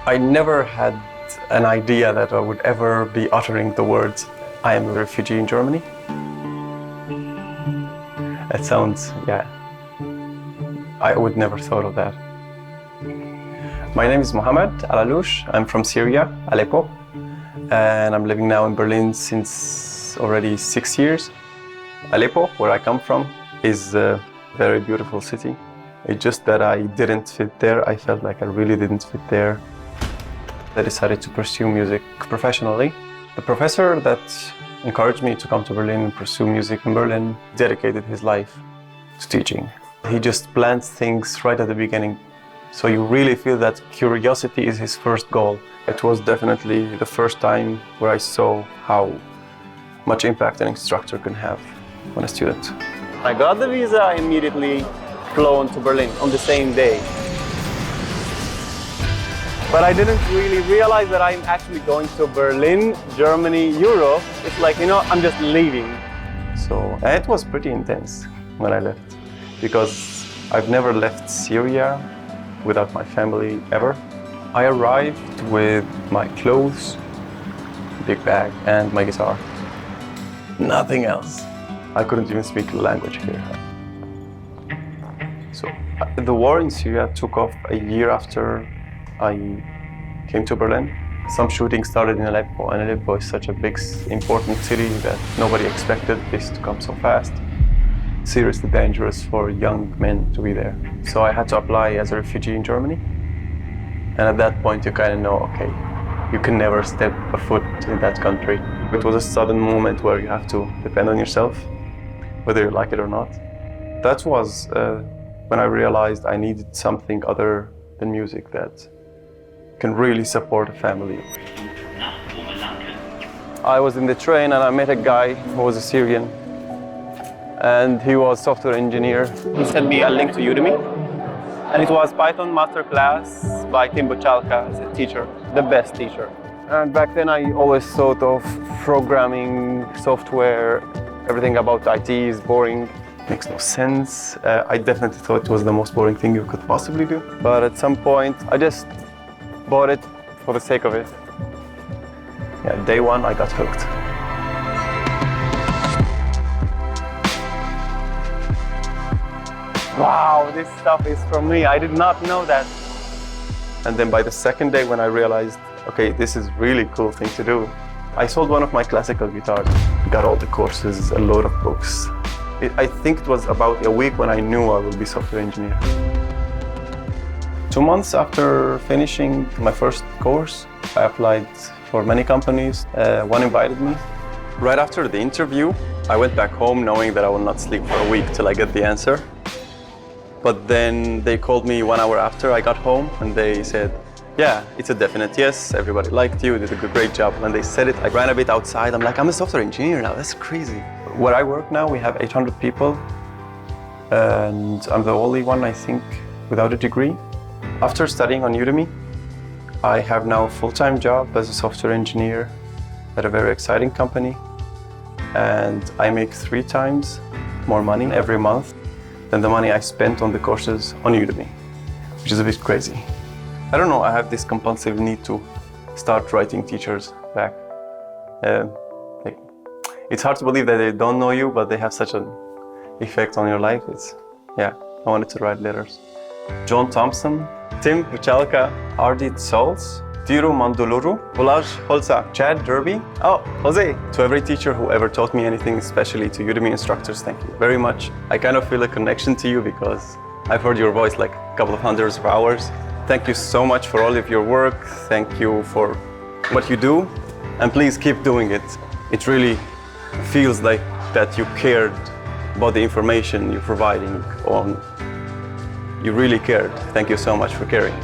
I never had an idea that I would ever be uttering the words, I am a refugee in Germany. It sounds, I would never thought of that. My name is Mohamed Alalouche. I'm from Syria, Aleppo, and I'm living now in Berlin since already 6 years. Aleppo, where I come from, is a very beautiful city. It's just that I didn't fit there. I felt like I really didn't fit there. I decided to pursue music professionally. The professor that encouraged me to come to Berlin and pursue music in Berlin dedicated his life to teaching. He just plants things right at the beginning, so you really feel that curiosity is his first goal. It was definitely the first time where I saw how much impact an instructor can have on a student. I got the visa, I immediately flown to Berlin on the same day. But I didn't really realize that I'm actually going to Berlin, Germany, Europe. It's like, I'm just leaving. So it was pretty intense when I left, because I've never left Syria without my family ever. I arrived with my clothes, big bag, and my guitar. Nothing else. I couldn't even speak the language here. So the war in Syria took off a year after I came to Berlin. Some shooting started in Aleppo, and Aleppo is such a big, important city that nobody expected this to come so fast. Seriously dangerous for young men to be there. So I had to apply as a refugee in Germany. And at that point, you kind of know, okay, you can never step a foot in that country. It was a sudden moment where you have to depend on yourself, whether you like it or not. That was when I realized I needed something other than music that can really support a family. I was in the train and I met a guy who was a Syrian, and he was a software engineer. He sent me a link to Udemy, and it was Python Masterclass by Tim Buchalka as a teacher, the best teacher. And back then I always thought of programming, software, everything about IT is boring. Makes no sense. I definitely thought it was the most boring thing you could possibly do. But at some point, I just bought it for the sake of it. Yeah, day one, I got hooked. Wow, this stuff is for me. I did not know that. And then by the second day when I realized, okay, this is really cool thing to do, I sold one of my classical guitars, got all the courses, a load of books. I think it was about a week when I knew I would be a software engineer. 2 months after finishing my first course, I applied for many companies. One invited me. Right after the interview, I went back home knowing that I will not sleep for a week till I get the answer. But then they called me 1 hour after I got home, and they said, yeah, it's a definite yes, everybody liked you, did a great job. When they said it, I ran a bit outside. I'm like, I'm a software engineer now, that's crazy. Where I work now, we have 800 people, and I'm the only one, I think, without a degree. After studying on Udemy, I have now a full-time job as a software engineer at a very exciting company, and I make 3 times more money every month than the money I spent on the courses on Udemy, which is a bit crazy. I don't know, I have this compulsive need to start writing teachers back. It's hard to believe that they don't know you, but they have such an effect on your life. I wanted to write letters. John Thompson, Tim Buchalka, Ardit Sols, Tiru Manduluru, Volaj Holza, Chad Derby, Jose. To every teacher who ever taught me anything, especially to Udemy instructors, thank you very much. I kind of feel a connection to you because I've heard your voice like a couple of hundreds of hours. Thank you so much for all of your work. Thank you for what you do, and please keep doing it. It really feels like that you cared about the information you're providing on. You really cared. Thank you so much for caring.